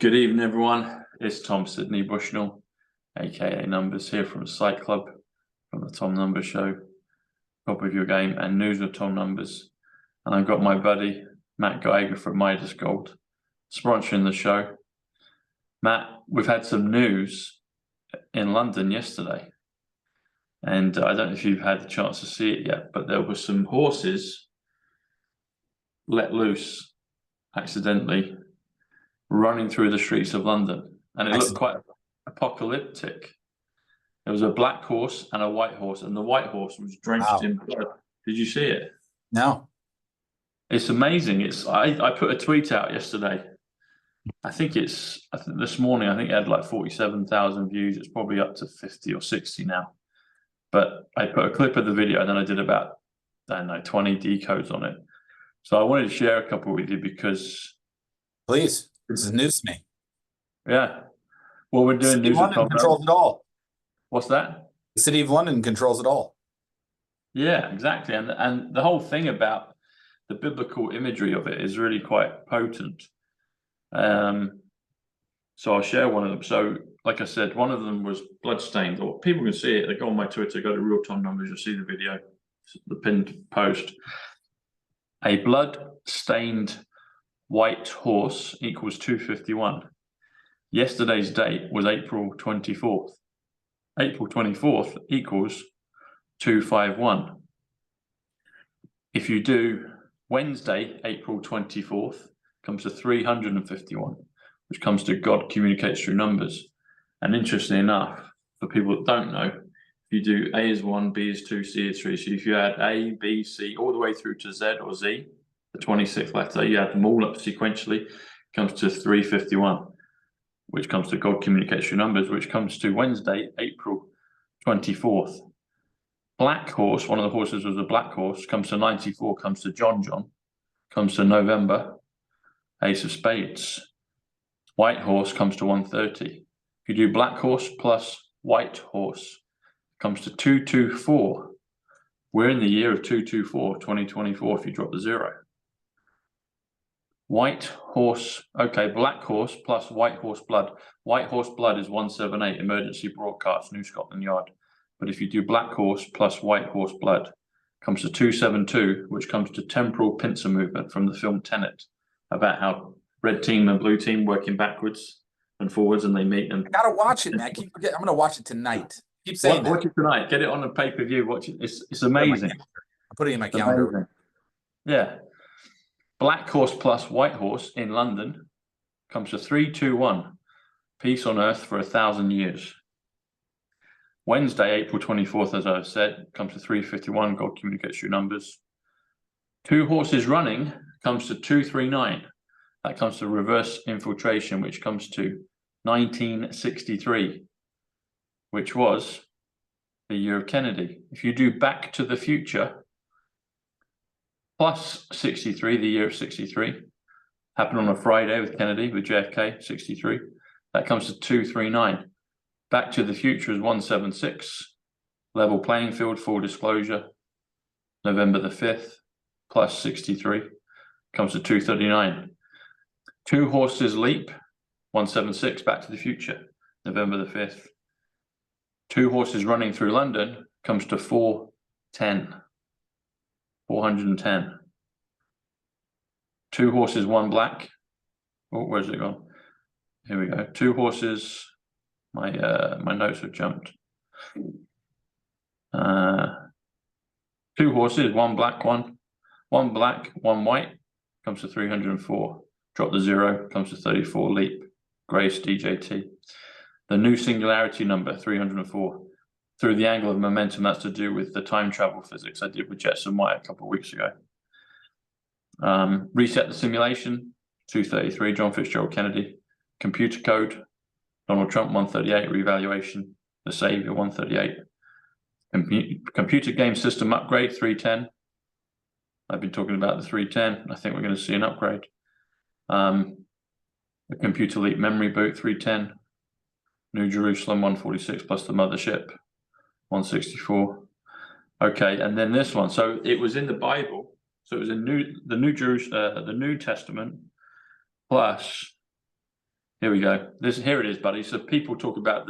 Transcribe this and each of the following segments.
Good evening, everyone. It's Tom Sydney Bushnell, aka Numbers, here from Psych.Club, from the Tom Numbers Show. Top of your game and news with Tom Numbers. And I've got my buddy Matt Geiger from Midas Gold sponsoring the show. Matt, we've had some news in London yesterday, and I don't know if you've had the chance to see it yet, but there were some horses let loose accidentally running through the streets of London, and it looked quite apocalyptic. There was a black horse and a white horse, and the white horse was drenched in blood. Did you see it? No. It's amazing. I put a tweet out yesterday. I think this morning, I think it had like 47,000 views. It's probably up to 50 or 60 now. But I put a clip of the video, and then I did about, I don't know, 20 decodes on it. So I wanted to share a couple with you because... Please. This is news to me. Yeah. Well, we're doing news. London controls it all. What's that? The City of London controls it all. Yeah, exactly. And the whole thing about the biblical imagery of it is really quite potent. So I'll share one of them. So, like I said, one of them was bloodstained. Or people can see it. They go on my Twitter, go to Real Tom Numbers, you'll see the video, the pinned post. A blood-stained white horse equals 251. Yesterday's date was April 24th. April 24th equals 251. If you do Wednesday, April 24th, comes to 351, which comes to God communicates through numbers. And interestingly enough, for people that don't know, if you do A is 1, B is 2, C is 3, so if you add A, B, C, all the way through to Z or Z, the 26th letter, you add them all up sequentially, comes to 351, which comes to God communicates through numbers, which comes to Wednesday, April 24th. Black horse, one of the horses was a black horse, comes to 94, comes to John, comes to November, Ace of Spades. White horse comes to 130. If you do black horse plus white horse, comes to 224. We're in the year of 224, 2024, if you drop the 0. White horse, okay, black horse plus white horse blood. White horse blood is 178, emergency broadcast, New Scotland Yard. But if you do black horse plus white horse blood, comes to 272, which comes to temporal pincer movement from the film Tenet, about how red team and blue team working backwards and forwards, and they meet. And I gotta watch it, man. I'm gonna watch it tonight. Keep saying watch it tonight. Get it on a pay-per-view. Watch it. It's amazing. I'm putting it in my calendar. Amazing. Yeah. Black horse plus white horse in London comes to 321. Peace on earth for 1,000 years. Wednesday, April 24th, as I said, comes to 351. God communicates through numbers. Two horses running comes to 239. That comes to reverse infiltration, which comes to 1963, which was the year of Kennedy. If you do Back to the Future plus 63, the year of 63, happened on a Friday with Kennedy, with JFK, 63, that comes to 239. Back to the Future is 176. Level playing field, full disclosure, November the 5th, plus 63, comes to 239. Two horses leap, 176, Back to the Future, November the 5th. Two horses running through London comes to 410. 410. Two horses, one black. Oh, where's it gone? Here we go. Two horses. My notes have jumped. Two horses, one black, one black, one white, comes to 304. Drop the 0, comes to 34. Leap, Grace, DJT. The new singularity number, 304. Through the angle of momentum, that's to do with the time travel physics I did with Jetson White a couple of weeks ago. Reset the simulation, 233, John Fitzgerald Kennedy. Computer code, Donald Trump, 138, revaluation, the Savior, 138. Computer game system upgrade, 310. I've been talking about the 310. I think we're going to see an upgrade. The computer leap memory boot, 310. New Jerusalem, 146, plus the mothership, 164. Okay, and then this one. So it was in the Bible. So it was in the New Testament plus Here we go. Here it is, buddy. So people talk about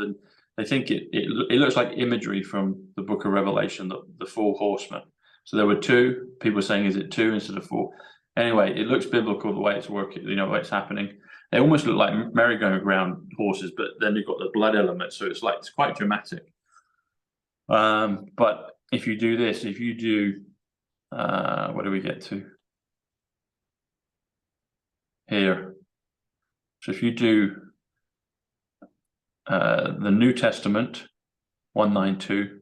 they think it looks like imagery from the Book of Revelation, the four horsemen. So there were two. People saying, is it two instead of four? Anyway, it looks biblical the way it's working. You know, the way it's happening. They almost look like merry-go-round horses, but then you've got the blood element, so it's quite dramatic. But if you do this, if you do, what do we get to here? So if you do the New Testament 192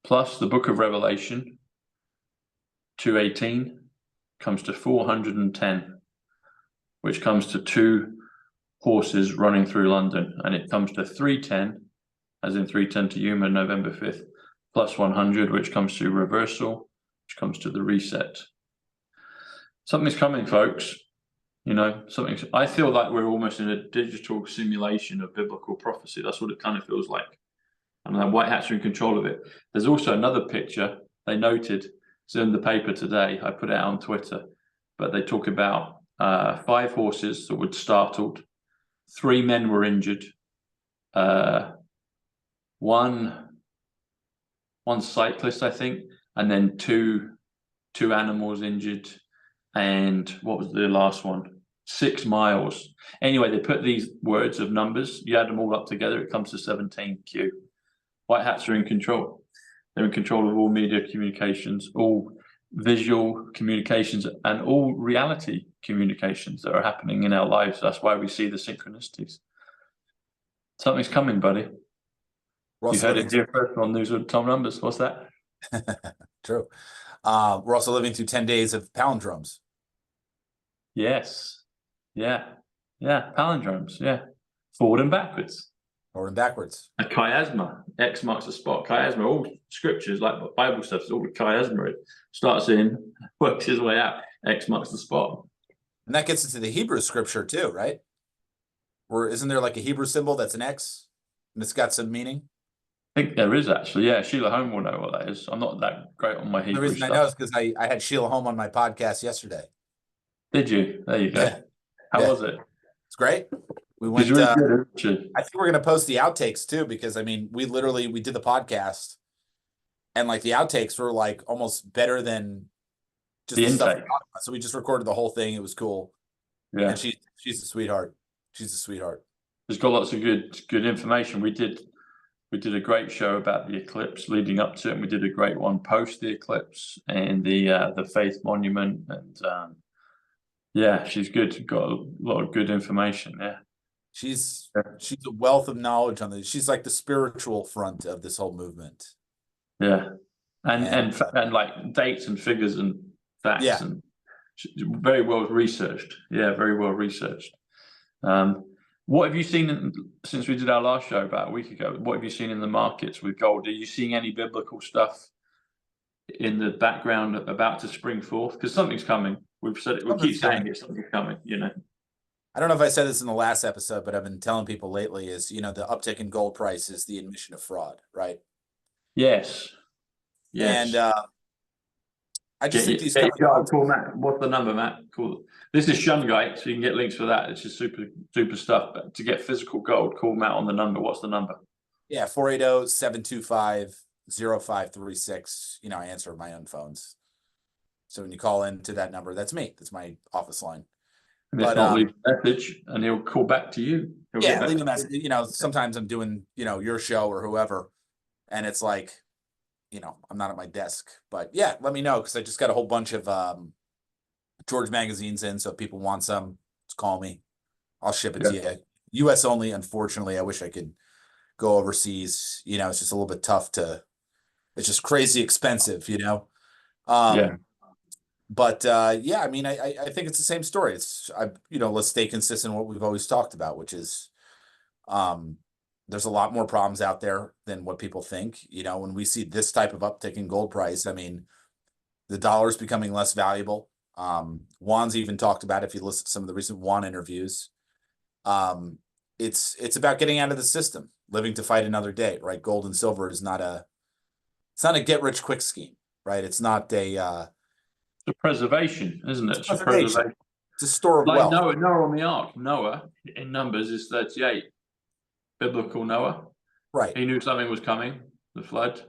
plus the Book of Revelation 218 comes to 410, which comes to two horses running through London, and it comes to 310, as in 310 to Yuma, November 5th, plus 100, which comes to reversal, which comes to the reset. Something's coming, folks. You know, I feel like we're almost in a digital simulation of biblical prophecy. That's what it kind of feels like. And the white hats are in control of it. There's also another picture they noted. It's in the paper today. I put it out on Twitter, but they talk about 5 horses that were startled. 3 men were injured. One cyclist, I think, and then two animals injured. And what was the last one? 6 miles. Anyway, they put these words of numbers. You add them all up together, it comes to 17Q. White hats are in control. They're in control of all media communications, all visual communications, and all reality communications that are happening in our lives. That's why we see the synchronicities. Something's coming, buddy. You heard it here first on News with Tom Numbers. What's that? True. We're also living through 10 days of palindromes. Yes. Yeah. Palindromes. Yeah. Forward and backwards. Forward and backwards. A chiasma. X marks the spot. Chiasma. All scriptures, like Bible stuff, is all the chiasma. It starts in, works his way out. X marks the spot. And that gets into the Hebrew scripture too, right? Or isn't there like a Hebrew symbol that's an X and it's got some meaning? I think there is actually. Yeah, Sheila Holm will know what that is. I'm not that great on my Hebrew The reason stuff. I know is because I had Sheila Holm on my podcast yesterday. Did you? There you go. Yeah. How was it? It's great. We went. Really good, I think we're gonna post the outtakes too, because I mean, we did the podcast, and like the outtakes were like almost better than just the stuff. So we just recorded the whole thing. It was cool. Yeah, and she's a sweetheart. She's a sweetheart. There's got lots of good information. We did a great show about the eclipse leading up to it, and we did a great one post the eclipse and the Faith Monument, and yeah, she's good. Got a lot of good information. Yeah. She's a wealth of knowledge on this. She's like the spiritual front of this whole movement. Yeah, and like dates and figures and facts, and very well researched. Yeah, very well researched. What have you seen since we did our last show about a week ago? What have you seen in the markets with gold? Are you seeing any biblical stuff in the background about to spring forth? Because something's coming. We've said it. We keep saying it's something coming. You know. I don't know if I said this in the last episode, but I've been telling people lately is, you know, the uptick in gold price is the admission of fraud, right? Yes. Yes. And I just think these cool, Matt. What's the number, Matt? Cool. This is Shungite, so you can get links for that. It's just super stuff. But to get physical gold, call Matt on the number. What's the number? Yeah, 480-725-0536. You know, I answer my own phones. So when you call into that number, that's me. That's my office line. And if not, leave a message and he'll call back to you. Yeah, leave a message. You know, sometimes I'm doing, you know, your show or whoever, and it's like, you know, I'm not at my desk. But yeah, let me know, because I just got a whole bunch of George magazines in. So if people want some, just call me. I'll ship it to you. US only, unfortunately. I wish I could go overseas. You know, it's just a little bit tough it's just crazy expensive, you know? But yeah, I mean, I think it's the same story. You know, let's stay consistent with what we've always talked about, which is there's a lot more problems out there than what people think. You know, when we see this type of uptick in gold price, I mean, the dollar is becoming less valuable. Juan's even talked about, if you listen to some of the recent Juan interviews, it's about getting out of the system, living to fight another day, right? Gold and silver is not a get rich quick scheme, right? It's not a It's a preservation, isn't it? It's a preservation. It's a store of Like wealth. Noah on the ark. Noah in Numbers is 38. Biblical Noah. Right. He knew something was coming. The flood,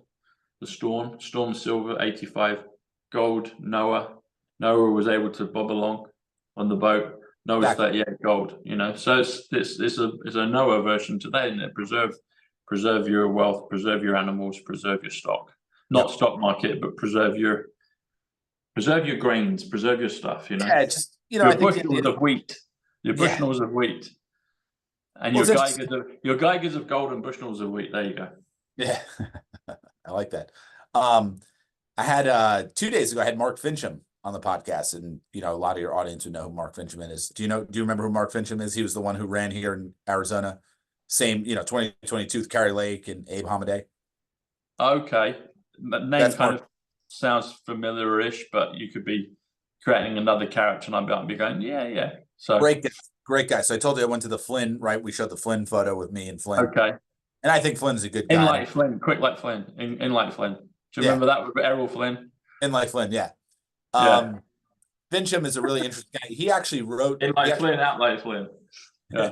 the storm, silver, 85. Gold, Noah. Noah was able to bob along on the boat. Noah's Exactly. 38 gold, you know. So it's a Noah version today, isn't it? Preserve your wealth, preserve your animals, preserve your stock. Not stock market, but preserve your grains, preserve your stuff, you know. Yeah, just Your I think bushels of wheat. Your bushels of wheat. And well, your Geigers of gold and bushels of wheat. There you go. Yeah. I like that. I had 2 days ago, I had Mark Fincham on the podcast, and a lot of your audience would know who Mark Fincham is. Do you remember who Mark Fincham is? He was the one who ran here in Arizona. Same, 2022 with Carrie Lake and Abe Hamadeh. Okay. That name kind of sounds familiar-ish, but you could be creating another character and I'd be going, yeah. So great guy. So I told you I went to the Flynn, right? We showed the Flynn photo with me and Flynn. Okay. And I think Flynn's a good guy. In like Flynn, quick like Flynn. In like Flynn. Do you remember that with Errol Flynn? In like Flynn, yeah. Fincham is a really interesting guy. He actually wrote In like Flynn, out like Flynn. Yeah.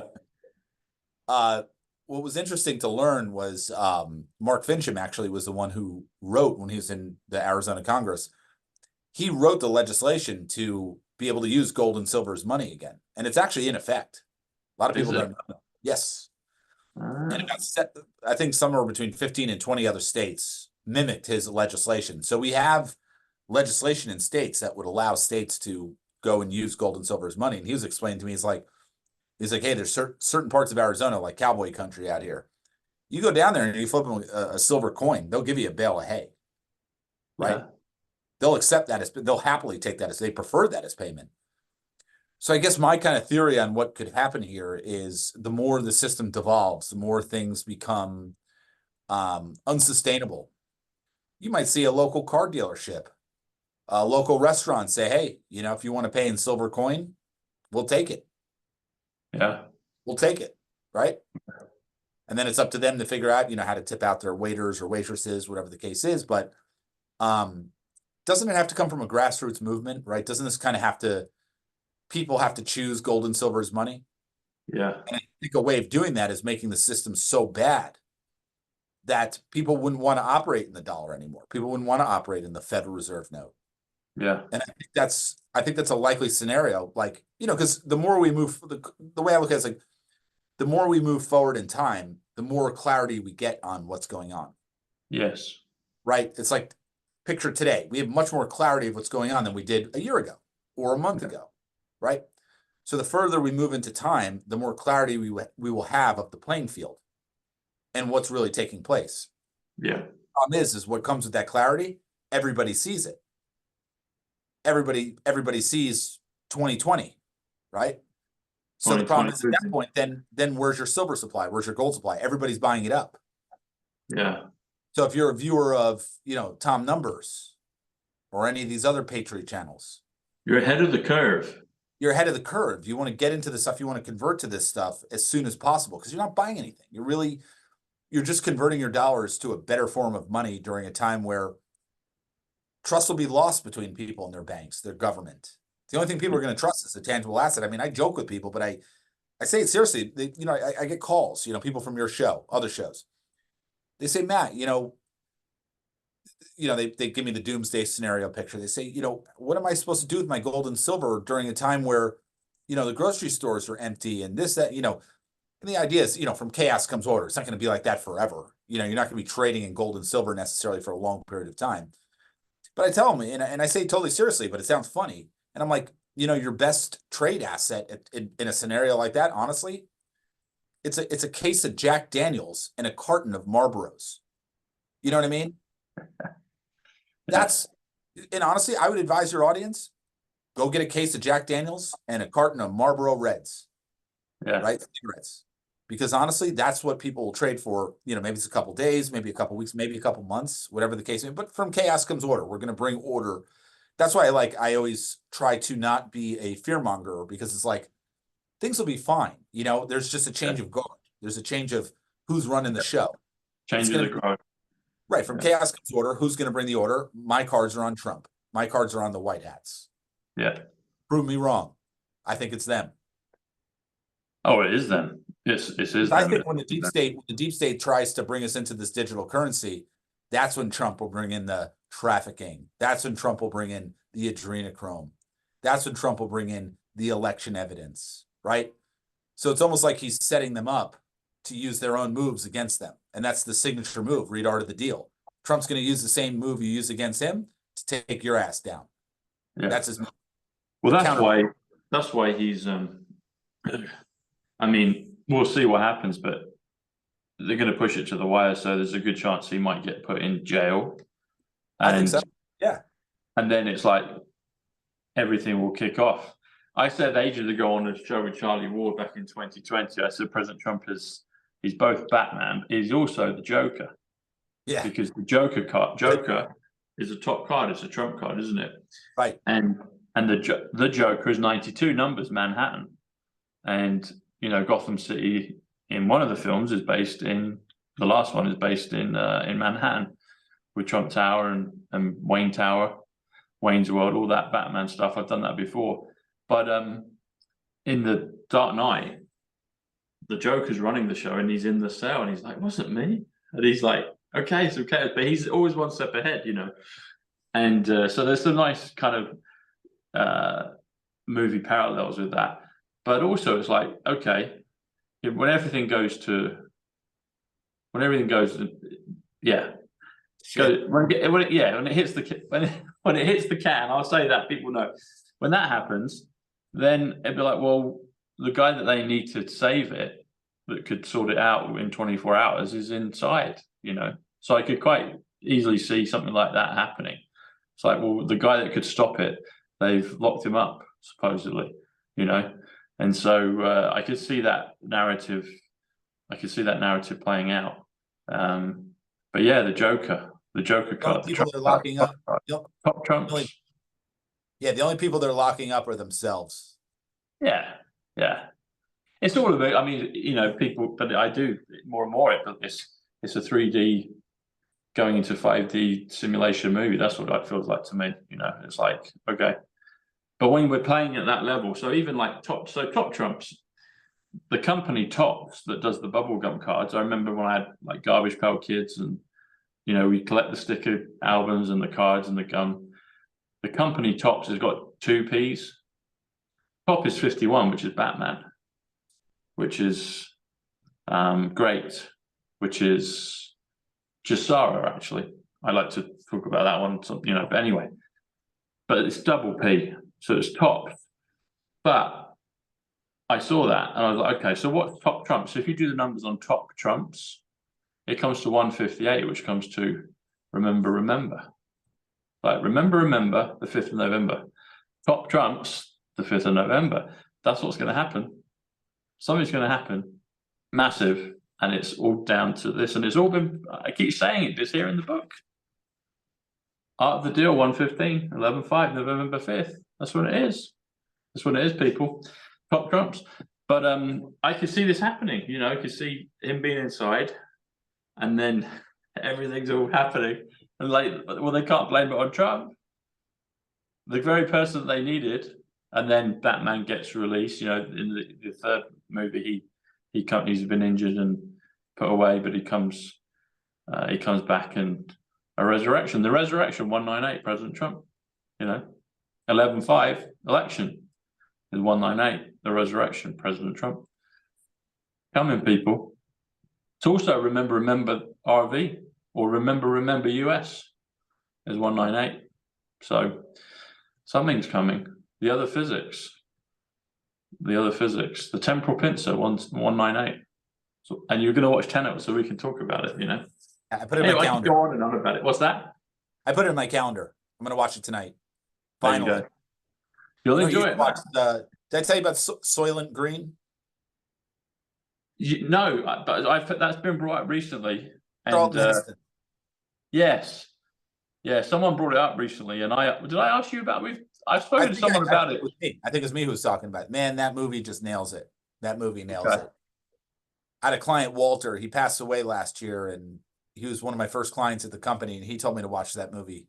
What was interesting to learn was Mark Fincham actually was the one who wrote, when he was in the Arizona Congress, he wrote the legislation to be able to use gold and silver as money again. And it's actually in effect. A lot of people don't know. Yes. And I think somewhere between 15 and 20 other states mimicked his legislation. So we have legislation in states that would allow states to go and use gold and silver as money. And he was explaining to me, he's like, hey, there's certain parts of Arizona, like cowboy country out here. You go down there and you flip them a silver coin, they'll give you a bale of hay, right? Yeah. They'll accept that they'll happily take that as they prefer that as payment. So I guess my kind of theory on what could happen here is the more the system devolves, the more things become unsustainable. You might see a local car dealership, a local restaurant say, hey, if you want to pay in silver coin, we'll take it. Yeah. We'll take it, right? And then it's up to them to figure out, how to tip out their waiters or waitresses, whatever the case is. But doesn't it have to come from a grassroots movement, right? Doesn't this kind of people have to choose gold and silver as money? Yeah. And I think a way of doing that is making the system so bad that people wouldn't want to operate in the dollar anymore. People wouldn't want to operate in the Federal Reserve note. Yeah. And I think that's a likely scenario. Like, because the more we move, the way I look at it is like, the more we move forward in time, the more clarity we get on what's going on. Yes. Right? It's like, picture today. We have much more clarity of what's going on than we did a year ago or a month ago. Right? So the further we move into time, the more clarity we will have of the playing field and what's really taking place. Yeah. The problem is what comes with that clarity, everybody sees it. Everybody sees 2020, right? So the problem is at that point, then where's your silver supply? Where's your gold supply? Everybody's buying it up. Yeah. So if you're a viewer of, Tom Numbers or any of these other Patriot channels, you're ahead of the curve. You're ahead of the curve. You want to get into this stuff. You want to convert to this stuff as soon as possible because you're not buying anything. You're just converting your dollars to a better form of money during a time where trust will be lost between people and their banks, their government. The only thing people are going to trust is a tangible asset. I mean, I joke with people, but I say it seriously. I get calls, people from your show, other shows. They say, Matt, they give me the doomsday scenario picture. They say, what am I supposed to do with my gold and silver during a time where, the grocery stores are empty and this, that, and the idea is, from chaos comes order. It's not going to be like that forever. You're not going to be trading in gold and silver necessarily for a long period of time. But I tell them, and I say it totally seriously, but it sounds funny. And I'm like, your best trade asset in a scenario like that, honestly, it's a case of Jack Daniels and a carton of Marlboros. You know what I mean? And honestly, I would advise your audience, go get a case of Jack Daniels and a carton of Marlboro Reds. Yeah. Right? Cigarettes. Because honestly, that's what people will trade for. Maybe it's a couple days, maybe a couple weeks, maybe a couple months, whatever the case may be. But from chaos comes order. We're going to bring order. That's why I always try to not be a fearmonger because it's like, things will be fine. There's just a change of guard. There's a change of who's running the show. Change of the guard. Right. From chaos comes order. Who's going to bring the order? My cards are on Trump. My cards are on the white hats. Yeah. Prove me wrong. I think it's them. Oh, it is them. It is. I think when the deep state tries to bring us into this digital currency, that's when Trump will bring in the trafficking. That's when Trump will bring in the adrenochrome. That's when Trump will bring in the election evidence, right? So it's almost like he's setting them up to use their own moves against them. And that's the signature move, read Art of the Deal. Trump's going to use the same move you use against him to take your ass down. Yeah. That's his move. Well, that's why he's, I mean, we'll see what happens, but they're going to push it to the wire. So there's a good chance he might get put in jail. I think so. Yeah. And then it's like everything will kick off. I said ages ago on a show with Charlie Ward back in 2020, I said President Trump he's both Batman, he's also the Joker. Yeah. Because the Joker is a top card, it's a Trump card, isn't it? Right. And the Joker is 92 numbers, Manhattan. And you know, Gotham City in one of the films is based in, the last one is based in Manhattan, with Trump Tower and Wayne Tower, Wayne's World, all that Batman stuff. I've done that before. But in the Dark Knight, the Joker's running the show and he's in the cell and he's like, wasn't me? And he's like, okay, it's okay. But he's always one step ahead, you know. And so there's some nice kind of movie parallels with that. But also it's like, okay, when everything goes, when it hits the can, I'll say that, people know. When that happens, then it'd be like, well, the guy that they need to save it, that could sort it out in 24 hours, is inside, you know. So I could quite easily see something like that happening. It's like, well, the guy that could stop it, they've locked him up, supposedly, you know. And so I could see that narrative. I could see that narrative playing out. But yeah, the Joker card. People are locking up. Top Trumps. Yeah, the only people they're locking up are themselves. Yeah. It's all about, I mean, you know, people, but I do more and more. It's a 3D going into 5D simulation movie. That's what it feels like to me. You know, it's like, okay. But when we're playing at that level, so even like Top Trumps, the company Tops that does the bubblegum cards. I remember when I had like Garbage Pail Kids, and you know, we collect the sticker albums and the cards and the gum. The company Tops has got 2 Ps. Top is 51, which is Batman, which is great, which is Jasara, actually. I like to talk about that one, you know, but anyway. But it's double P, so it's top. But I saw that and I was like, okay, so what's Top Trumps? So if you do the numbers on Top Trumps, it comes to 158, which comes to remember. Like remember, the 5th of November. Top Trumps, the 5th of November. That's what's going to happen. Something's going to happen massive, and it's all down to this. And it's all been, I keep saying it, it's here in the book. Art of the Deal, 115, 11/5, November 5th. That's what it is. That's what it is, people. Top Trumps. But I could see this happening, you know, I could see him being inside, and then everything's all happening. And like, well, they can't blame it on Trump. The very person that they needed, and then Batman gets released, you know, in the 3rd movie, he's been injured and put away, but he comes back, and a resurrection. The resurrection, 198, President Trump, you know, 11/5 election is 198, the resurrection, President Trump. Coming, people. It's also remember RV, or remember US is 198. So something's coming. The other physics, the temporal pincer, 198. So, and you're going to watch Tenet, so we can talk about it, you know. I put it in my calendar. I can go on and on about it. What's that? I put it in my calendar. I'm going to watch it tonight. Finally. There you go. You'll enjoy it. Did I tell you about Soylent Green? No, but that's been brought up recently. Yes. Yeah, someone brought it up recently, and did I ask you about I've spoken to someone about it. I think it was me who was talking about it. Man, that movie just nails it. That movie nails it. I had a client, Walter, he passed away last year, and he was one of my first clients at the company, and he told me to watch that movie.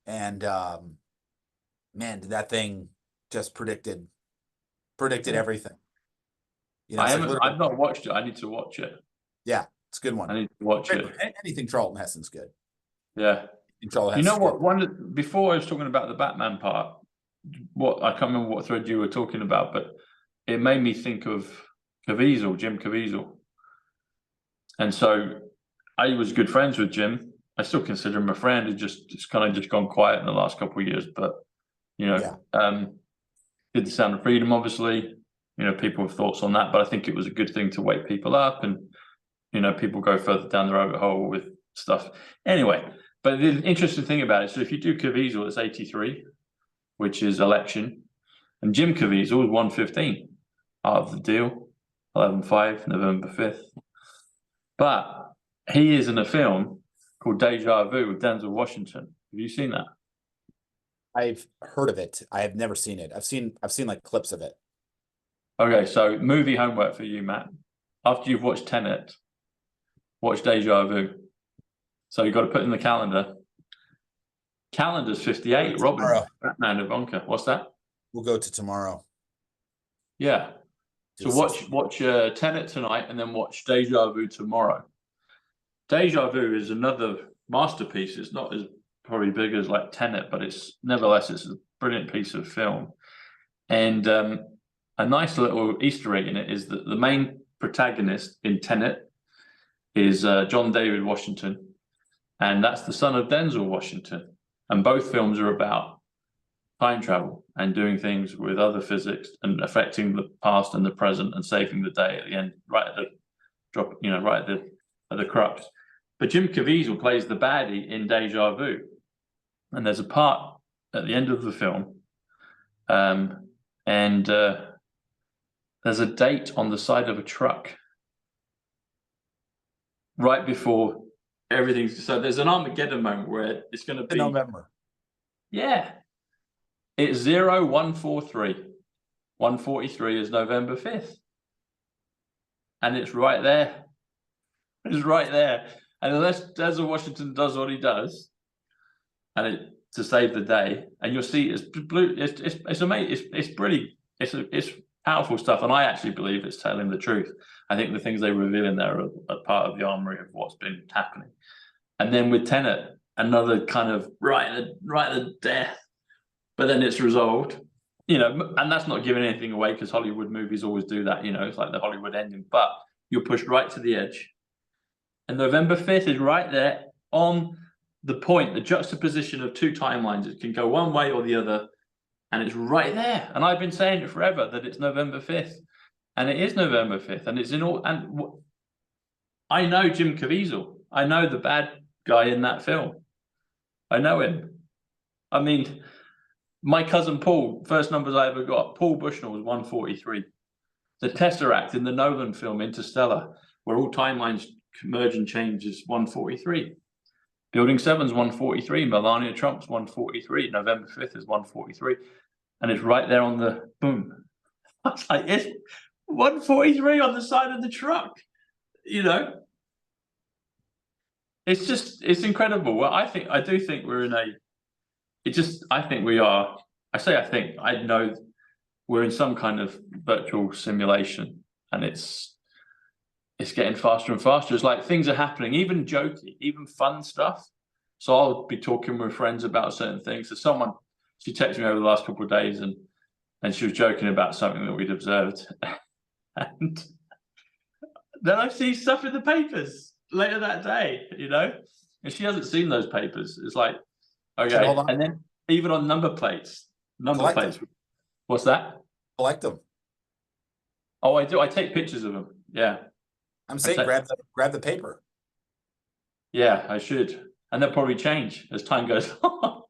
And man, did that thing just predicted predicted everything. You know, I it's like haven't. literally- I've not watched it. I need to watch it. yeah, it's a good one. I need to watch it. Anything Charlton Heston's good. Yeah. Charlton You know Heston's what? good. Before I was talking about the Batman part, what I can't remember what thread you were talking about, but it made me think of Caviezel, Jim Caviezel. And so I was good friends with Jim. I still consider him a friend. It's kind of just gone quiet in the last couple of years, but you know, did the Sound of Freedom, obviously. You know, people have thoughts on that, but I think it was a good thing to wake people up, and you know, people go further down the rabbit hole with stuff. Anyway, but the interesting thing about it, so if you do Caviezel, it's 83, which is election, and Jim Caviezel is 115, Art of the Deal, 11/5, November 5th. But he is in a film called Deja Vu with Denzel Washington. Have you seen that? I've heard of it. I have never seen it. I've seen like clips of it. Okay, so movie homework for you, Matt. After you've watched Tenet, watch Deja Vu. So you've got to put in the calendar. Calendar's 58, Robin, Tomorrow. Batman, Ivanka. What's that? We'll go to tomorrow. Yeah. So watch Tenet tonight and then watch Deja Vu tomorrow. Deja Vu is another masterpiece. It's not as probably big as like Tenet, but it's nevertheless it's a brilliant piece of film. And a nice little Easter egg in it is that the main protagonist in Tenet is John David Washington, and that's the son of Denzel Washington. And both films are about time travel and doing things with other physics and affecting the past and the present and saving the day at the end, right at the drop, you know, right at the crux. But Jim Caviezel plays the baddie in Deja Vu, and there's a part at the end of the film, and there's a date on the side of a truck right before everything's. So there's an Armageddon moment where it's going to be November. Yeah. It's 0143. 143 is November 5th. And it's right there. It's right there. And unless Denzel Washington does what he does, and to save the day, and you'll see it's blue. It's amazing. It's pretty. It's powerful stuff, and I actually believe it's telling the truth. I think the things they reveal in there are part of the armory of what's been happening. And then with Tenet, another kind of right at the death, but then it's resolved. You know, and that's not giving anything away because Hollywood movies always do that. You know, it's like the Hollywood ending, but you're pushed right to the edge. And November 5th is right there on the point, the juxtaposition of two timelines. It can go one way or the other, and it's right there. And I've been saying it forever that it's November 5th, and it is November 5th, and it's in all. And I know Jim Caviezel. I know the bad guy in that film. I know him. I mean, my cousin Paul, first numbers I ever got, Paul Bushnell was 143. The Tesseract in the Nolan film Interstellar, where all timelines merge and change, is 143. Building 7's 143. Melania Trump's 143. November 5th is 143. And it's right there on the boom. I was like, it's 143 on the side of the truck. You know? It's just, it's incredible. Well, I do think we're in I think we are, I know we're in some kind of virtual simulation, and it's getting faster and faster. It's like things are happening, even jokey, even fun stuff. So I'll be talking with friends about certain things. So she texted me over the last couple of days, and she was joking about something that we'd observed. And then I see stuff in the papers later that day, you know, and she hasn't seen those papers. It's like, okay. Hold on. And then even on number plates. What's that? Collect them. Oh, I do. I take pictures of them. Yeah. I'm saying grab the paper. Yeah, I should. And they'll probably change as time goes on.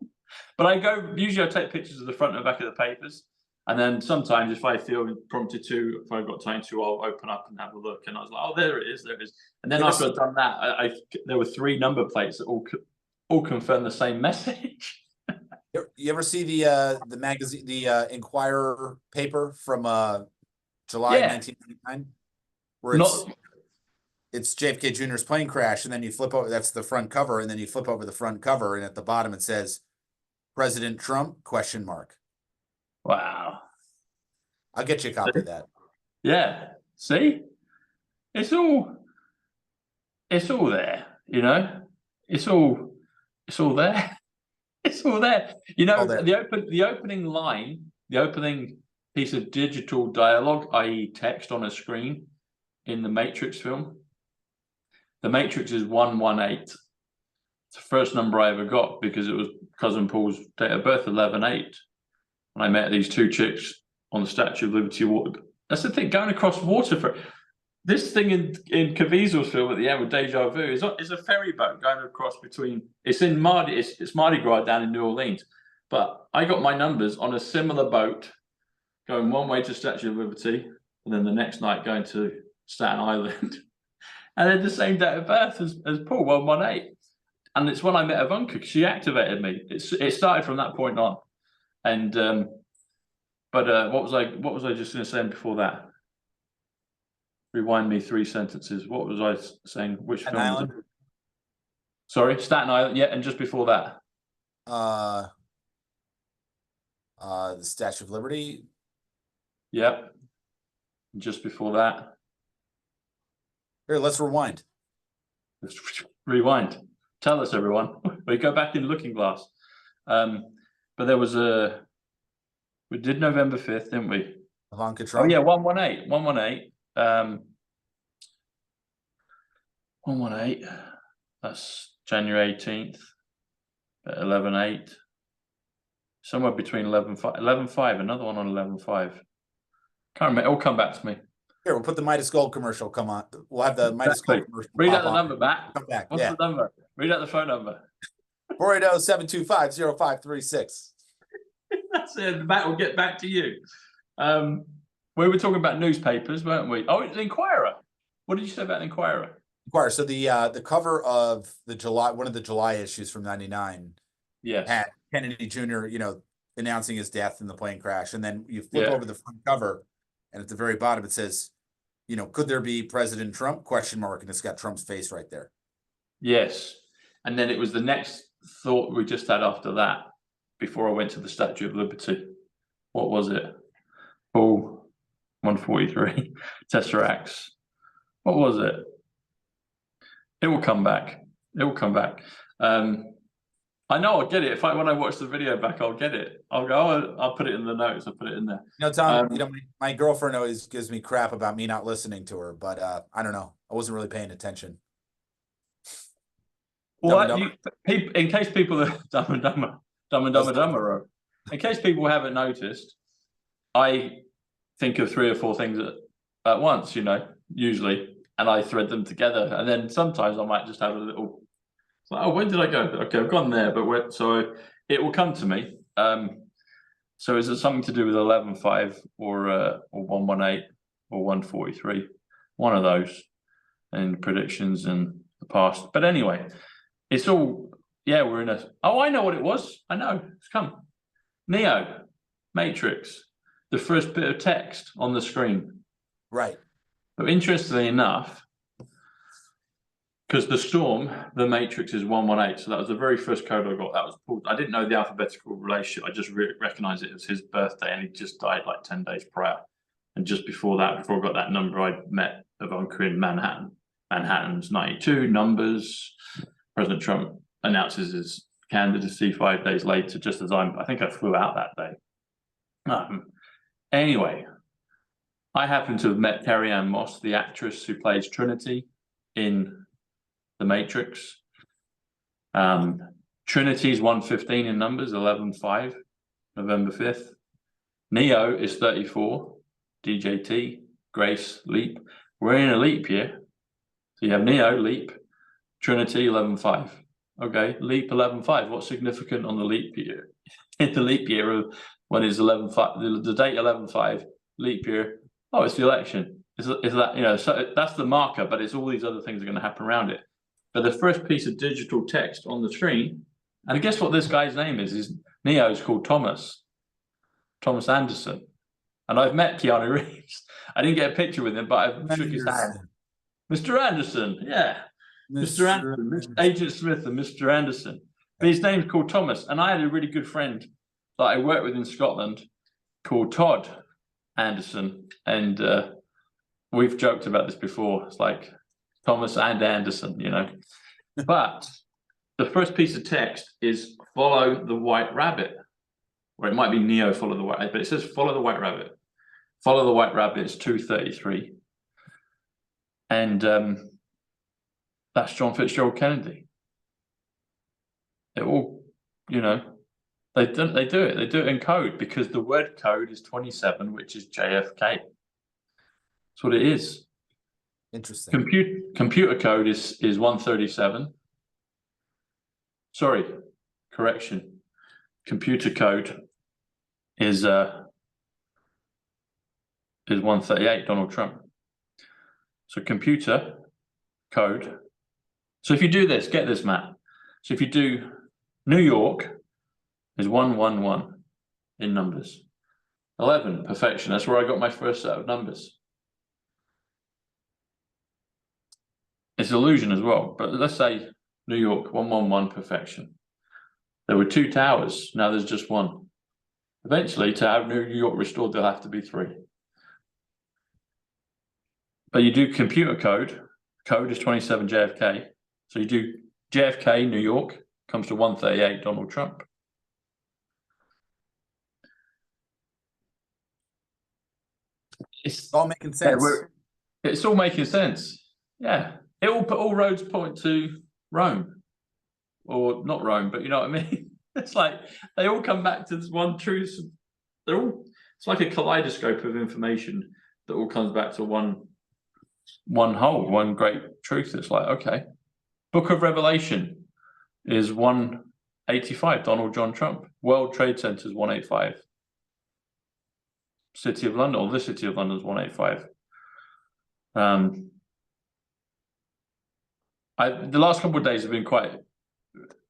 But usually I take pictures of the front and back of the papers. And then sometimes if I feel prompted to, if I've got time to, I'll open up and have a look. And I was like, oh, there it is. And then after I've done that, there were 3 number plates that all confirm the same message. You ever see the magazine, the Inquirer paper from July 1999? Where it's JFK Jr.'s plane crash, and then you flip over, that's the front cover, and then you flip over the front cover, and at the bottom it says, President Trump, ? Wow. I'll get you a copy of that. Yeah. See, it's all there, you know, it's all there. It's all there. You know, the opening line, the opening piece of digital dialogue, i.e. text on a screen in the Matrix film. The Matrix is 118. It's the first number I ever got because it was cousin Paul's date of birth, 11/8. And I met these two chicks on the Statue of Liberty water. That's the thing, going across water for this thing in Caviezel's film at the end with Deja Vu is a ferry boat going across between. It's in Mardi. It's Mardi Gras down in New Orleans, but I got my numbers on a similar boat going one way to Statue of Liberty, and then the next night going to Staten Island, and then the same date of birth as Paul, 118. And it's when I met Ivanka, she activated me. It started from that point on, and what was I just going to say before that? Rewind me 3 sentences. What was I saying? Which Staten film? Island. Sorry, Staten Island. Yeah, and just before that, the Statue of Liberty. Yep. And just before that. Here, let's rewind. Let's rewind. Tell us, everyone. We go back in Looking Glass. But there was we did November 5th, didn't we? Ivanka Trump. Oh yeah, 118. 118. 118. That's January 18th. 11/8. Somewhere between 11/5. 11/5. Another one on 11/5. Can't remember. It'll come back to me. Here, we'll put the Midas Gold commercial. Come on. We'll have the Midas Gold commercial. Read out the number, Matt. Come back. What's the number? Read out the phone number. 480-725-0536. That's it. Matt will get back to you. We were talking about newspapers, weren't we? Oh, it's the Inquirer. What did you say about the Inquirer? Inquirer. So the cover of the one of the July issues from '99. Yes. Had Kennedy Jr., announcing his death in the plane crash. And then you flip over the front cover, and at the very bottom it says, could there be President Trump? ? And it's got Trump's face right there. Yes. And then it was the next thought we just had after that, before I went to the Statue of Liberty. What was it? Paul, 143, Tesseracts. What was it? It will come back. It will come back. I know I'll get it. When I watch the video back, I'll get it. I'll go, I'll put it in the notes. I'll put it in there. Tom, my girlfriend always gives me crap about me not listening to her, but I don't know. I wasn't really paying attention. Well, in case people are dumb and dumber, in case people haven't noticed, I think of 3 or 4 things at once, usually, and I thread them together. And then sometimes I might just have a little, oh, where did I go? Okay, I've gone there, but so it will come to me. So is it something to do with 11/5 or 118 or 143? One of those, and predictions in the past. But anyway. It's all, we're in I know what it was. I know, it's come. Neo, Matrix, the first bit of text on the screen. Right. But interestingly enough, because the storm, the Matrix is 118. So that was the very first code I got. That was Paul. I didn't know the alphabetical relationship. I just recognized it as his birthday, and he just died like 10 days prior. And just before that, before I got that number, I met Ivanka in Manhattan. Manhattan's 92, numbers. President Trump announces his candidacy 5 days later, just as I think I flew out that day. Anyway, I happen to have met Carrie Ann Moss, the actress who plays Trinity in The Matrix. Trinity's 115 in numbers, 11/5, November 5th. Neo is 34, DJT, Grace, Leap. We're in a leap year. So you have Neo, Leap, Trinity, 11/5. Okay, Leap 11/5. What's significant on the leap year? In the leap year of when is 11/5, the date 11/5, leap year. Oh, it's the election. Is that, so that's the marker, but it's all these other things are going to happen around it. But the first piece of digital text on the screen, and guess what this guy's name is Neo is called Thomas Anderson. And I've met Keanu Reeves. I didn't get a picture with him, but I've shook his hand. Mr. Anderson, yeah. Mr. Anderson, Mr. Agent Smith and Mr. Anderson. But his name's called Thomas. And I had a really good friend that I worked with in Scotland called Todd. Anderson, and we've joked about this before. It's like Thomas and Anderson, you know. But the first piece of text is follow the white rabbit, or it might be Neo follow the white, but it says follow the white rabbit. Follow the white rabbit is 233, and that's John Fitzgerald Kennedy. It all, you know, they do it in code, because the word code is 27, which is JFK. That's what it is. Interesting. Computer code is 137. Sorry, correction. Computer code is 138, Donald Trump. So computer code. So if you do this, get this, Matt. So if you do New York is 111 in numbers. 11, perfection. That's where I got my first set of numbers. It's illusion as well, but let's say New York, 111, perfection. There were 2 towers, now there's just 1. Eventually, to have New York restored, there'll have to be 3. But you do computer code, code is 27 JFK. So you do JFK, New York, comes to 138, Donald Trump. It's all making sense. It's all making sense. Yeah. All roads point to Rome. Or not Rome, but you know what I mean? It's like they all come back to this one truth. It's like a kaleidoscope of information that all comes back to one whole, one great truth. It's like, okay. Book of Revelation is 185, Donald John Trump. World Trade Center is 185. City of London, or the City of London is 185. The last couple of days have been quite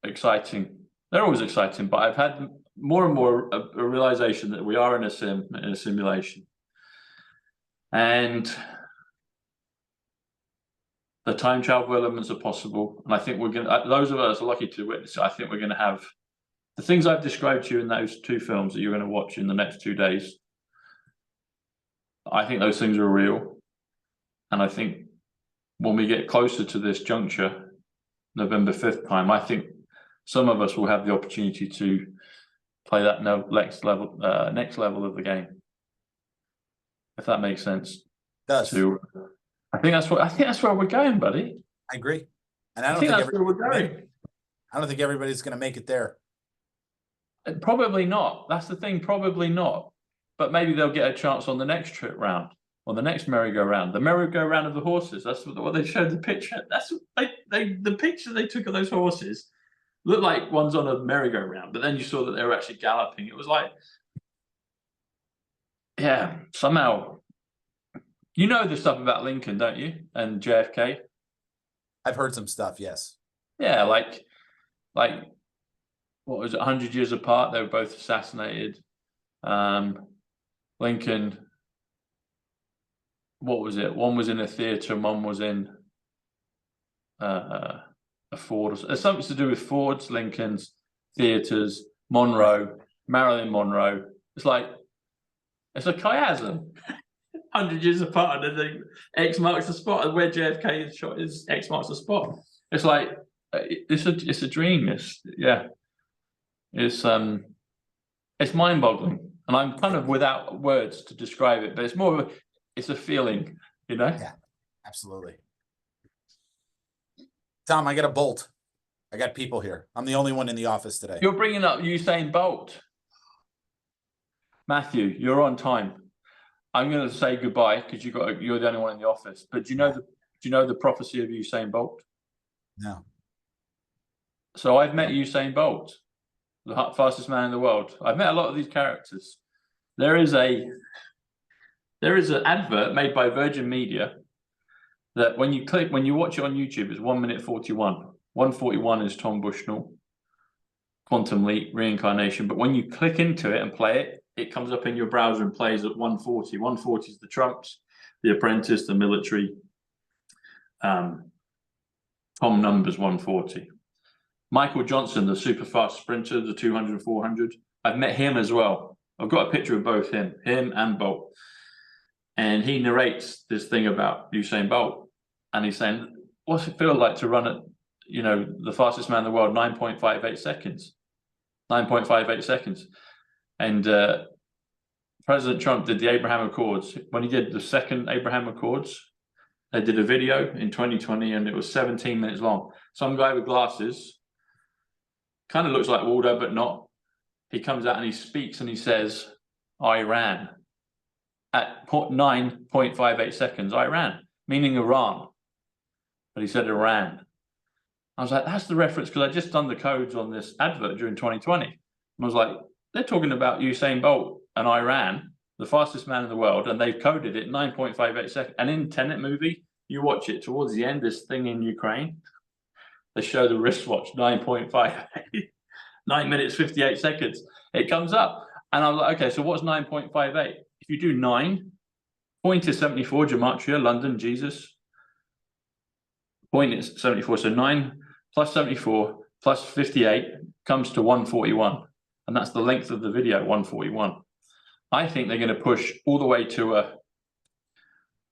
exciting. They're always exciting, but I've had more and more a realization that we are in a simulation. And the time travel elements are possible. And I think we're going to, those of us are lucky to witness it. I think we're going to have the things I've described to you in those 2 films that you're going to watch in the next 2 days. I think those things are real. And I think when we get closer to this juncture, November 5th time, I think some of us will have the opportunity to play that next level of the game. If that makes sense. Does. I think that's where we're going, buddy. I agree. And I don't think everybody's going to make it there. Probably not. That's the thing. Probably not. But maybe they'll get a chance on the next trip round, or the next merry-go-round. The merry-go-round of the horses. That's what they showed the picture. That's what the picture they took of those horses looked like one's on a merry-go-round. But then you saw that they were actually galloping. It was like, yeah, somehow. You know the stuff about Lincoln, don't you? And JFK? I've heard some stuff, yes. Yeah, like what was it, 100 years apart, they were both assassinated. Lincoln, what was it? One was in a theater, and one was in a Ford. It's something to do with Fords, Lincolns, theaters, Monroe, Marilyn Monroe. It's like, it's a chiasm. 100 years apart, and then X marks the spot, and where JFK is shot is X marks the spot. It's like it's a dream. It's mind-boggling, and I'm kind of without words to describe it. But it's more of it's a feeling, you know. Yeah, absolutely. Tom, I got a bolt. I got people here. I'm the only one in the office today. You're bringing up Usain Bolt, Matthew. You're on time. I'm going to say goodbye because you're the only one in the office. But do you know the prophecy of Usain Bolt? No. So I've met Usain Bolt, the fastest man in the world. I've met a lot of these characters. There is an advert made by Virgin Media that when you watch it on YouTube, it's 1 minute 41. 141 is Tom Bushnell, Quantum Leap, Reincarnation. But when you click into it and play it, it comes up in your browser and plays at 140. 140 is the Trumps, the Apprentice, the military. Tom Numbers 140. Michael Johnson, the super fast sprinter, the 200, 400. I've met him as well. I've got a picture of both him and Bolt. and he narrates this thing about Usain Bolt, and he's saying, "What's it feel like to run at, the fastest man in the world, 9.58 seconds, 9.58 seconds?" And President Trump did the Abraham Accords. When he did the second Abraham Accords, they did a video in 2020, and it was 17 minutes long. Some guy with glasses, kind of looks like Waldo, but not. He comes out and he speaks and he says, "Iran." At 9.58 seconds, Iran, meaning Iran. But he said Iran. I was like, that's the reference, because I just done the codes on this advert during 2020. And I was like, they're talking about Usain Bolt and Iran, the fastest man in the world, and they've coded it 9.58 seconds. And in Tenet movie, you watch it towards the end, this thing in Ukraine, they show the wristwatch 9.58, 9 minutes 58 seconds. It comes up, and I was like, okay, so what's 9.58? If you do 9, point is 74, gematria, London, Jesus. Point is 74, so 9 plus 74 plus 58 comes to 141, and that's the length of the video, 141. I think they're going to push all the way to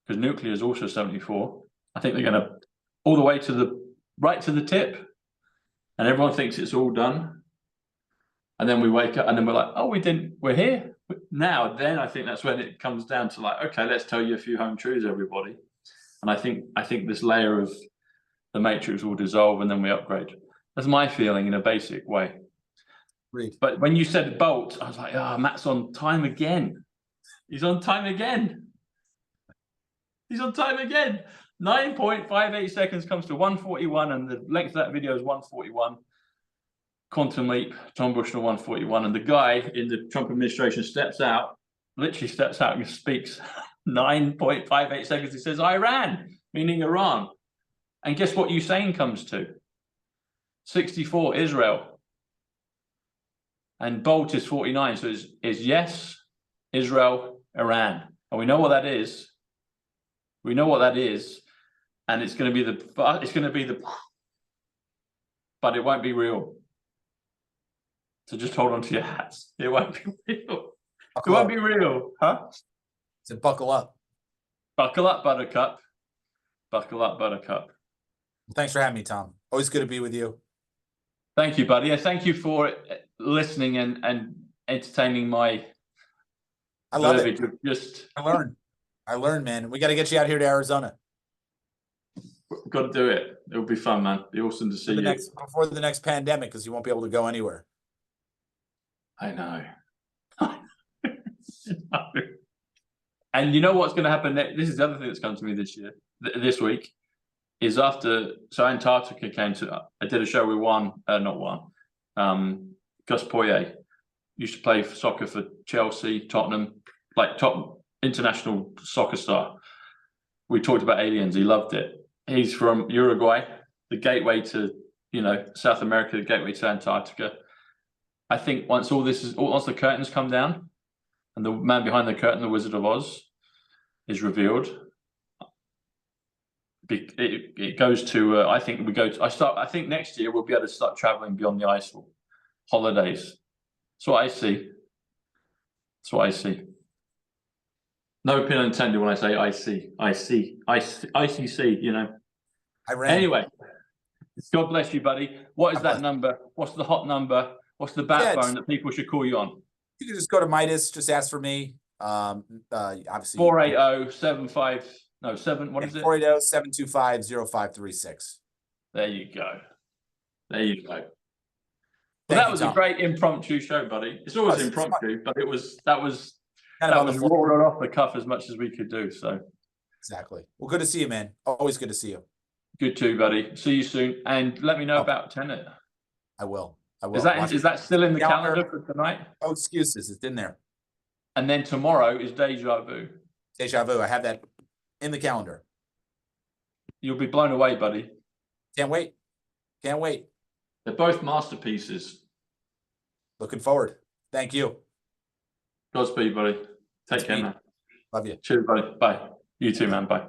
because nuclear is also 74. I think they're going to all the way to right to the tip, and everyone thinks it's all done. And then we wake up and then we're like, oh, we're here now. Then I think that's when it comes down to like, okay, let's tell you a few home truths, everybody. And I think this layer of the matrix will dissolve and then we upgrade. That's my feeling in a basic way. Agreed. But when you said Bolt, I was like, oh, Matt's on time again. He's on time again. He's on time again. 9.58 seconds comes to 141, and the length of that video is 141. Quantum leap, Tom Bushnell 141, and the guy in the Trump administration literally steps out and speaks 9.58 seconds. He says Iran, meaning Iran. And guess what Usain comes to? 64, Israel. And Bolt is 49, so it's yes, Israel, Iran. And we know what that is. We know what that is. And it's going to be but it won't be real. So just hold on to your hats. It won't be real. It won't be real, huh? So buckle up. Buckle up, Buttercup. Buckle up, Buttercup. Thanks for having me, Tom. Always good to be with you. Thank you, buddy. Thank you for listening and entertaining my I love verbiage. It. I learned, man. We got to get you out here to Arizona. We've got to do it. It'll be fun, man. It'll be awesome to see you. Before the next pandemic, because you won't be able to go anywhere. I know. And you know what's going to happen next? This is the other thing that's come to me this week, is after, so Antarctica came to, I did a show with Gus Poyet, used to play soccer for Chelsea, Tottenham, like top international soccer star. We talked about aliens. He loved it. He's from Uruguay, the gateway to, South America, the gateway to Antarctica. I think once the curtains come down and the man behind the curtain, the Wizard of Oz, is revealed, it goes to, I think next year we'll be able to start traveling beyond the ice wall. Holidays. That's what I see. That's what I see. No pun intended when I say I see, ICC, Anyway, God bless you, buddy. What is that number? What's the hot number? What's the backbone that people should call you on? You can just go to Midas, just ask for me. Obviously 480-75, no, 7, what is it? 480-725-0536. There you go. There you go. Well, that was a great impromptu show, buddy. It's always impromptu, but that was rolled off the cuff as much as we could do. So exactly. Well, good to see you, man. Always good to see you. Good too, buddy. See you soon, and let me know about Tenet. I will. Is that still in the calendar for tonight? Oh, excuses. It's in there. And then tomorrow is Deja Vu. Deja Vu. I have that in the calendar. You'll be blown away, buddy. Can't wait. Can't wait. They're both masterpieces. Looking forward. Thank you. Godspeed, buddy. Take care, man. Love you. Cheers, buddy. Bye. You too, man. Bye.